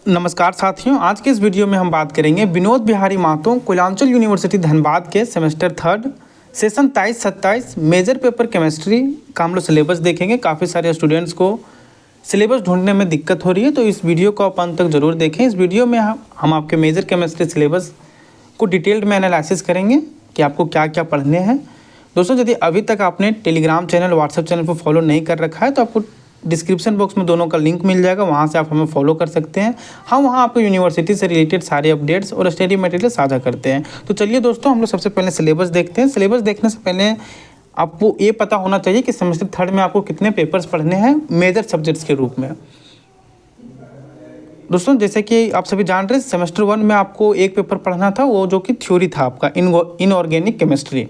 नमस्कार साथियों, आज के इस वीडियो में हम बात करेंगे विनोद बिहारी महतो कोयलांचल यूनिवर्सिटी धनबाद के semester third session 23-27 major paper chemistry का हम लोग सिलेबस देखेंगे। काफ़ी सारे स्टूडेंट्स को सिलेबस ढूंढने में दिक्कत हो रही है, तो इस वीडियो को आप अंत तक ज़रूर देखें। इस वीडियो में हम आपके मेजर केमिस्ट्री सिलेबस को डिटेल्ड में एनालिसिस करेंगे कि आपको क्या क्या पढ़ने हैं। दोस्तों, यदि अभी तक आपने टेलीग्राम चैनल, व्हाट्सएप चैनल पर फॉलो नहीं कर रखा है तो आपको डिस्क्रिप्शन बॉक्स में दोनों का लिंक मिल जाएगा, वहाँ से आप हमें फॉलो कर सकते हैं। हम वहाँ आपको यूनिवर्सिटी से रिलेटेड सारे अपडेट्स और स्टडी मटेरियल साझा करते हैं। तो चलिए दोस्तों, हम लोग सबसे पहले सिलेबस देखते हैं। सिलेबस देखने से पहले आपको ये पता होना चाहिए कि सेमेस्टर थर्ड में आपको कितने पेपर्स पढ़ने हैं मेजर सब्जेक्ट्स के रूप में। दोस्तों, जैसे कि आप सभी जान रहे हैं, सेमेस्टर वन में आपको एक पेपर पढ़ना था, वो जो कि थ्योरी था आपका इनऑर्गेनिक केमिस्ट्री।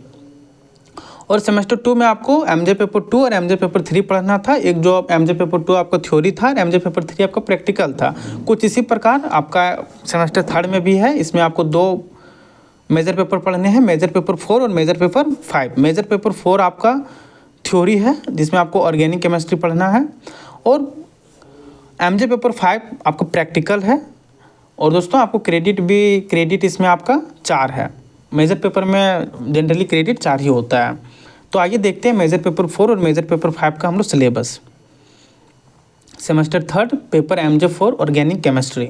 और सेमेस्टर टू में आपको एमजे पेपर 2 और एमजे पेपर 3 पढ़ना था। एक जो एमजे पेपर 2 आपका थ्योरी था और एमजे पेपर 3 आपका प्रैक्टिकल था। कुछ इसी प्रकार आपका सेमेस्टर थर्ड में भी है। इसमें आपको 2 मेजर पेपर पढ़ने हैं, मेजर पेपर 4 और मेजर पेपर 5। मेजर पेपर 4 आपका थ्योरी है, जिसमें आपको ऑर्गेनिक केमिस्ट्री पढ़ना है, और एमजे पेपर 5 आपका प्रैक्टिकल है। और दोस्तों, आपको क्रेडिट इसमें आपका 4 है। मेजर पेपर में जनरली क्रेडिट 4 ही होता है। तो आइए देखते हैं मेजर पेपर 4 और मेजर पेपर 5 का हम लोग syllabus. Semester third paper MJ 4 organic chemistry,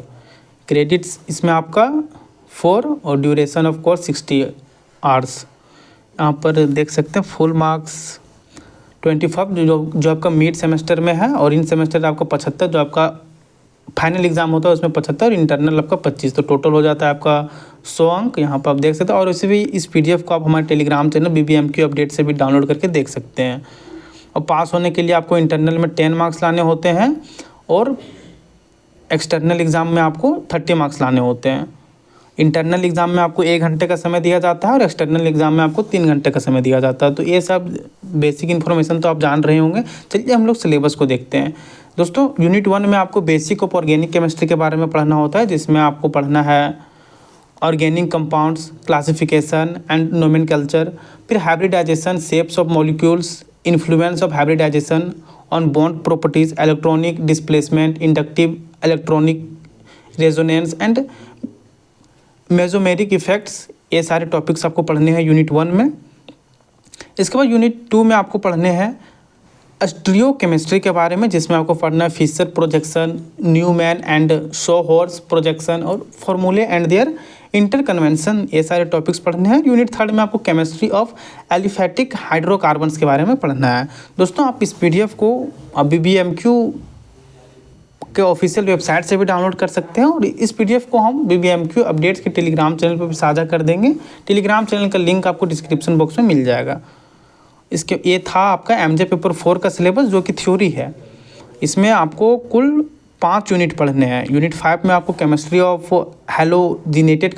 credits इसमें आपका 4 और ड्यूरेशन ऑफ कोर्स 60 आवर्स। यहाँ पर देख सकते हैं फुल मार्क्स 25 जो आपका मिड सेमेस्टर में है, और इन सेमेस्टर आपका 75 जो आपका फाइनल एग्जाम होता है उसमें 75 और इंटरनल आपका 25, तो टोटल हो जाता है आपका 100 अंक। यहाँ पर आप देख सकते हैं। और इसी भी इस पीडीएफ को आप हमारे टेलीग्राम चैनल BBMQ अपडेट से भी डाउनलोड करके देख सकते हैं। और पास होने के लिए आपको इंटरनल में 10 मार्क्स लाने होते हैं, और एक्सटर्नल एग्ज़ाम में आपको 30 मार्क्स लाने होते हैं। इंटरनल एग्ज़ाम में आपको 1 घंटे का समय दिया जाता है और एक्सटर्नल एग्ज़ाम में आपको 3 घंटे का समय दिया जाता है। तो ये सब बेसिक इन्फॉर्मेशन तो आप जान रहे होंगे। चलिए हम लोग सिलेबस को देखते हैं। दोस्तों, यूनिट 1 में आपको बेसिक ऑफ ऑर्गेनिक केमिस्ट्री के बारे में पढ़ना होता है, जिसमें आपको पढ़ना है organic compounds, classification and nomenclature, फिर hybridisation, shapes of molecules, influence of hybridisation on bond properties, electronic displacement, inductive electronic resonance and mesomeric effects. ये सारे टॉपिक्स आपको पढ़ने हैं यूनिट 1 में। इसके बाद यूनिट 2 में आपको पढ़ने हैं स्टीरियो केमिस्ट्री के बारे में, जिसमें आपको पढ़ना है Fischer projection, Newman and Sawhorse projection और फॉर्मूले एंड देयर इंटरकन्वेंशन। ये सारे टॉपिक्स पढ़ने हैं। यूनिट 3 में आपको केमिस्ट्री ऑफ एलिफैटिक हाइड्रोकार्बन्स के बारे में पढ़ना है। दोस्तों, आप इस PDF को BBMQ के ऑफिशियल वेबसाइट से भी डाउनलोड कर सकते हैं, और इस PDF को हम BBMQ अपडेट्स के टेलीग्राम चैनल पर भी साझा कर देंगे। टेलीग्राम चैनल का लिंक आपको डिस्क्रिप्शन बॉक्स में मिल जाएगा। ये था आपका एमजे पेपर 4 का सिलेबस, जो कि थ्योरी है। इसमें आपको कुल 5 यूनिट पढ़ने हैं। यूनिट 5 में आपको केमिस्ट्री ऑफ हैलोजिनेटेड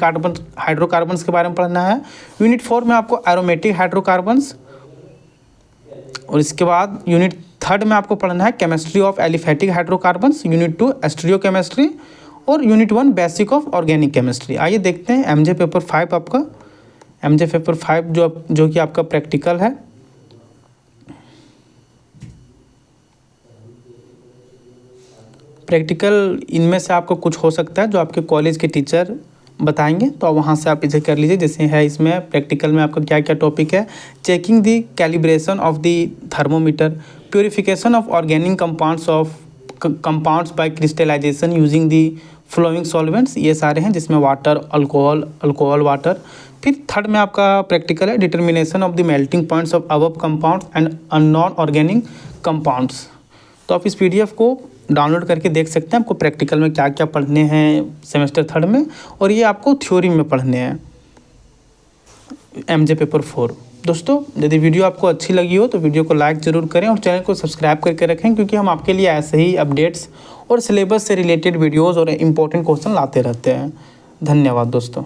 हाइड्रोकार्बन्स के बारे में पढ़ना है। यूनिट 4 में आपको एरोमेटिक हाइड्रोकार्बन्स, और इसके बाद यूनिट 3 में आपको पढ़ना है chemistry of aliphatic hydrocarbons, unit 2 stereochemistry, और unit 1 basic of organic chemistry. आइए देखते हैं एमजे पेपर 5 आपका। एमजे पेपर 5 जो कि आपका प्रैक्टिकल है। प्रैक्टिकल इनमें से आपको कुछ हो सकता है जो आपके कॉलेज के टीचर बताएंगे, तो वहाँ से आप इसे कर लीजिए। जैसे है इसमें प्रैक्टिकल में आपका क्या क्या टॉपिक है: checking the calibration of the thermometer, purification of organic compounds by crystallisation using the flowing solvents. ये सारे हैं, जिसमें वाटर, अल्कोहल वाटर। फिर 3rd में आपका प्रैक्टिकल है determination of the melting points of above compounds and non organic compounds. तो आप इस PDF को डाउनलोड करके देख सकते हैं आपको प्रैक्टिकल में क्या क्या पढ़ने हैं सेमेस्टर 3 में, और ये आपको थ्योरी में पढ़ने हैं एमजे पेपर 4। दोस्तों, यदि वीडियो आपको अच्छी लगी हो तो वीडियो को लाइक ज़रूर करें और चैनल को सब्सक्राइब करके रखें, क्योंकि हम आपके लिए ऐसे ही अपडेट्स और सिलेबस से रिलेटेड वीडियोज़ और इम्पोर्टेंट क्वेश्चन लाते रहते हैं। धन्यवाद दोस्तों।